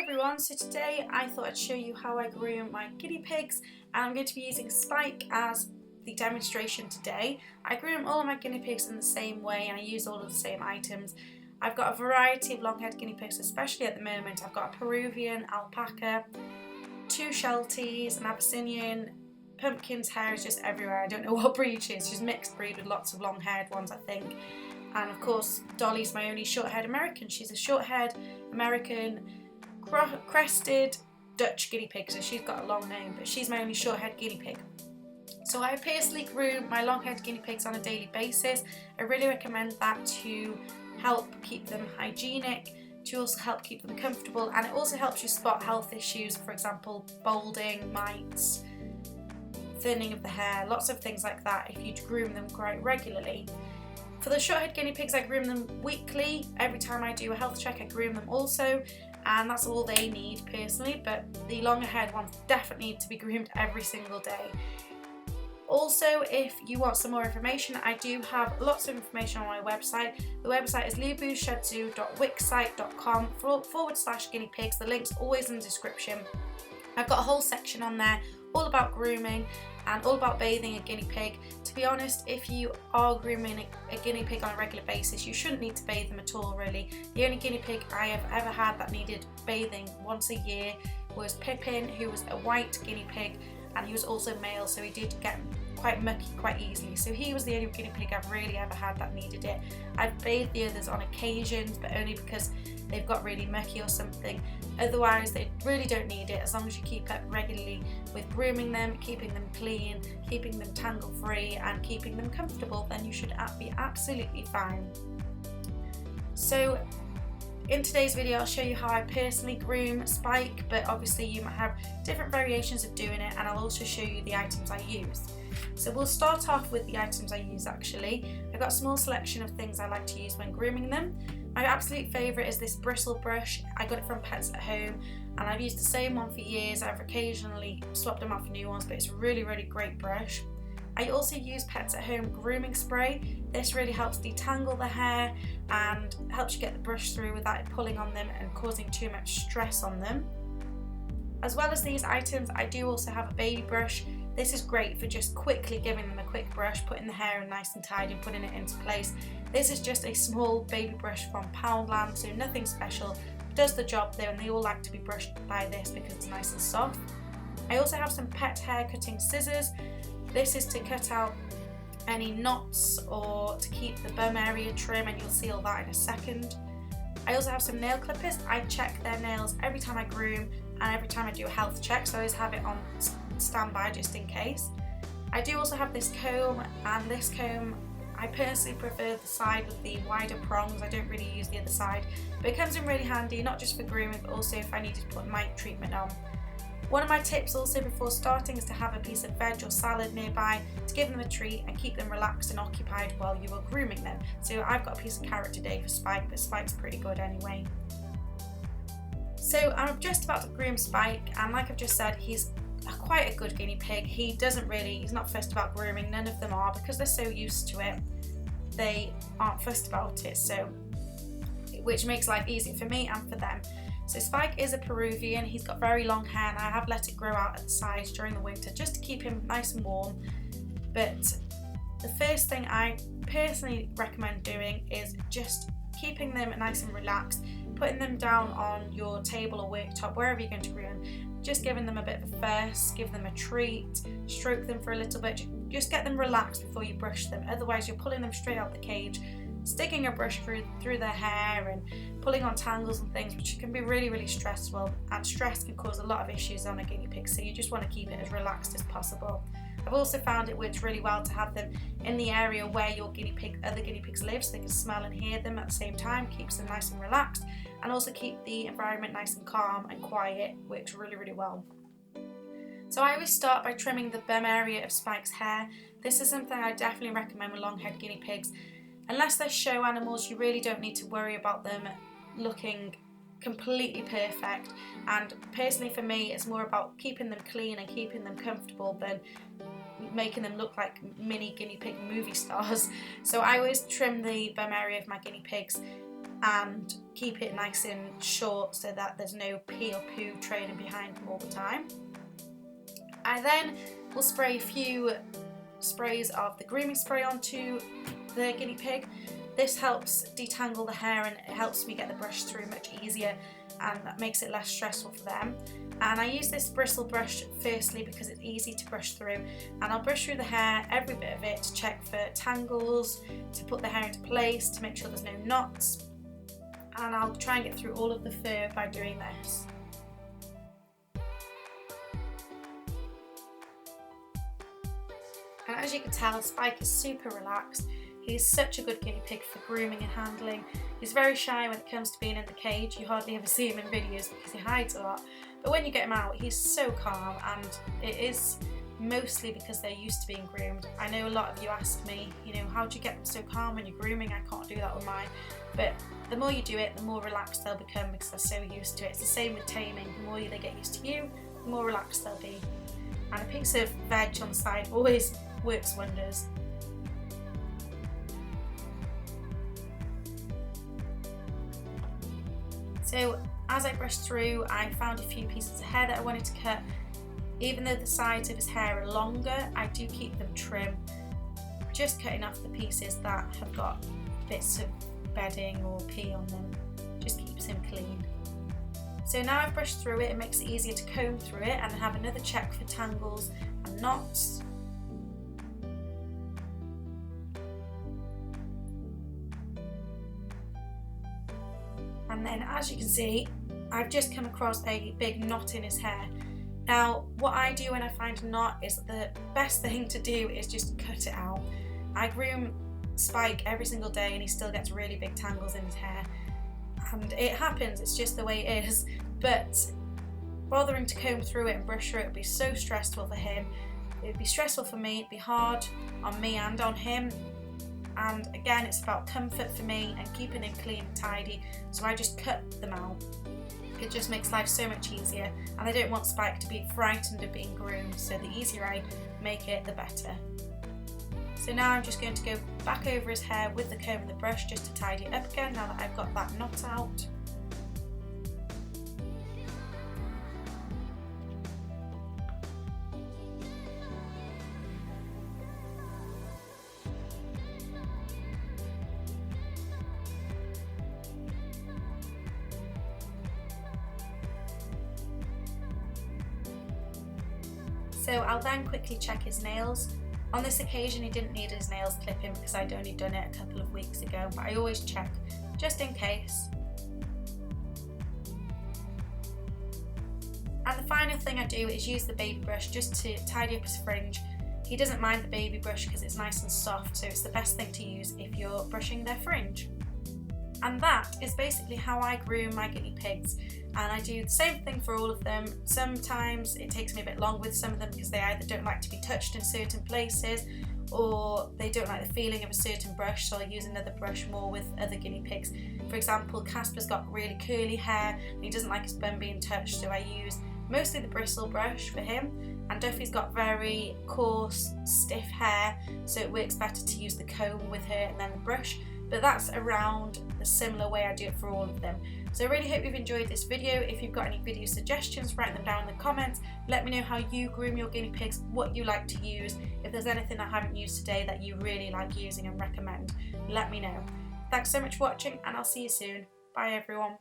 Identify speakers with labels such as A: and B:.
A: everyone, so today I thought I'd show you how I groom my guinea pigs, and I'm going to be using Spike as the demonstration today. I groom all of my guinea pigs in the same way and I use all of the same items. I've got a variety of long-haired guinea pigs, especially at the moment. I've got a Peruvian, alpaca, 2 Shelties, an Abyssinian. Pumpkin's hair is just everywhere. I don't know what breed she is. She's mixed breed with lots of long-haired ones, I think. And of course, Dolly's my only short-haired American. She's a short-haired American crested Dutch guinea pig, so she's got a long name, but she's my only short-haired guinea pig. So I personally groom my long-haired guinea pigs on a daily basis. I really recommend that to help keep them hygienic, to also help keep them comfortable, and it also helps you spot health issues, for example, balding, mites, thinning of the hair, lots of things like that if you groom them quite regularly. For the short-haired guinea pigs, I groom them weekly. Every time I do a health check, I groom them also, and that's all they need personally, but the longer-haired ones definitely need to be groomed every single day. Also, if you want some more information, I do have lots of information on my website. The website is LooBoosShedZoo.wixsite.com/guinea pigs. The link's always in the description. I've got a whole section on there all about grooming and all about bathing a guinea pig. To be honest, if you are grooming a guinea pig on a regular basis, you shouldn't need to bathe them at all, really. The only guinea pig I have ever had that needed bathing once a year was Pippin, who was a white guinea pig, and he was also male, so he did get quite mucky quite easily. So he was the only guinea pig I've really ever had that needed it. I've bathed the others on occasions, but only because they've got really mucky or something. Otherwise, they really don't need it. As long as you keep up regularly with grooming them, keeping them clean, keeping them tangle free, and keeping them comfortable, then you should be absolutely fine. So in today's video, I'll show you how I personally groom Spike, but obviously you might have different variations of doing it, and I'll also show you the items I use. So we'll start off with the items I use actually. I've got a small selection of things I like to use when grooming them. My absolute favourite is this bristle brush. I got it from Pets at Home and I've used the same one for years. I've occasionally swapped them out for new ones, but it's a really great brush. I also use Pets at Home grooming spray. This really helps detangle the hair and helps you get the brush through without it pulling on them and causing too much stress on them. As well as these items, I do also have a baby brush. This is great for just quickly giving them a quick brush, putting the hair in nice and tidy and putting it into place. This is just a small baby brush from Poundland, so nothing special. It does the job though, and they all like to be brushed by this because it's nice and soft. I also have some pet hair cutting scissors. This is to cut out any knots or to keep the bum area trim, and you'll see all that in a second. I also have some nail clippers. I check their nails every time I groom and every time I do a health check, so I always have it on standby just in case. I do also have this comb, and this comb I personally prefer the side with the wider prongs. I don't really use the other side, but it comes in really handy, not just for grooming but also if I needed to put mite treatment on. One of my tips also before starting is to have a piece of veg or salad nearby to give them a treat and keep them relaxed and occupied while you are grooming them. So I've got a piece of carrot today for Spike, but Spike's pretty good anyway. So I'm just about to groom Spike, and like I've just said, he's quite a good guinea pig. He's not fussed about grooming. None of them are, because they're so used to it. They aren't fussed about it, so which makes life easier for me and for them. So Spike is a Peruvian. He's got very long hair, and I have let it grow out at the sides during the winter just to keep him nice and warm. But the first thing I personally recommend doing is just keeping them nice and relaxed, putting them down on your table or worktop, wherever you're going to groom, just giving them a bit of a fuss, give them a treat, stroke them for a little bit, just get them relaxed before you brush them. Otherwise you're pulling them straight out the cage, sticking a brush through their hair and pulling on tangles and things, which can be really stressful, and stress can cause a lot of issues on a guinea pig, so you just want to keep it as relaxed as possible. I've also found it works really well to have them in the area where your other guinea pigs live, so they can smell and hear them at the same time, keeps them nice and relaxed, and also keep the environment nice and calm and quiet. Works really well. So I always start by trimming the bum area of Spike's hair. This is something I definitely recommend with long-haired guinea pigs. Unless they're show animals, you really don't need to worry about them looking completely perfect, and personally for me it's more about keeping them clean and keeping them comfortable than making them look like mini guinea pig movie stars. So I always trim the bum area of my guinea pigs and keep it nice and short so that there's no pee or poo trailing behind them all the time. I then will spray a few sprays of the grooming spray onto the guinea pig. This helps detangle the hair and it helps me get the brush through much easier, and that makes it less stressful for them. And I use this bristle brush firstly because it's easy to brush through, and I'll brush through the hair, every bit of it, to check for tangles, to put the hair into place, to make sure there's no knots, and I'll try and get through all of the fur by doing this. And as you can tell, Spike is super relaxed. He's such a good guinea pig for grooming and handling. He's very shy when it comes to being in the cage. You hardly ever see him in videos because he hides a lot. But when you get him out, he's so calm, and it is mostly because they're used to being groomed. I know a lot of you ask me, you know, how do you get them so calm when you're grooming? I can't do that with mine. But the more you do it, the more relaxed they'll become because they're so used to it. It's the same with taming. The more they get used to you, the more relaxed they'll be. And a piece of veg on the side always works wonders. So as I brushed through, I found a few pieces of hair that I wanted to cut. Even though the sides of his hair are longer, I do keep them trim, just cutting off the pieces that have got bits of bedding or pee on them. Just keeps him clean. So now I've brushed through it, it makes it easier to comb through it and have another check for tangles and knots. And then, as you can see, I've just come across a big knot in his hair. Now, what I do when I find a knot is the best thing to do is just cut it out. I groom Spike every single day and he still gets really big tangles in his hair. And it happens, it's just the way it is. But bothering to comb through it and brush through it would be so stressful for him. It would be stressful for me, it'd be hard on me and on him. And again, it's about comfort for me and keeping him clean and tidy, so I just cut them out. It just makes life so much easier, and I don't want Spike to be frightened of being groomed, so the easier I make it, the better. So now I'm just going to go back over his hair with the comb and the brush just to tidy it up again now that I've got that knot out. So I'll then quickly check his nails. On this occasion he didn't need his nails clipping because I'd only done it a couple of weeks ago, but I always check just in case. And the final thing I do is use the baby brush just to tidy up his fringe. He doesn't mind the baby brush because it's nice and soft, so it's the best thing to use if you're brushing their fringe. And that is basically how I groom my guinea pigs, and I do the same thing for all of them. Sometimes it takes me a bit long with some of them because they either don't like to be touched in certain places or they don't like the feeling of a certain brush, so I'll use another brush more with other guinea pigs. For example, Casper's got really curly hair and he doesn't like his bum being touched, so I use mostly the bristle brush for him, and Duffy's got very coarse, stiff hair, so it works better to use the comb with her and then the brush. But that's around the similar way I do it for all of them. So I really hope you've enjoyed this video. If you've got any video suggestions, write them down in the comments. Let me know how you groom your guinea pigs, what you like to use. If there's anything I haven't used today that you really like using and recommend, let me know. Thanks so much for watching, and I'll see you soon. Bye everyone.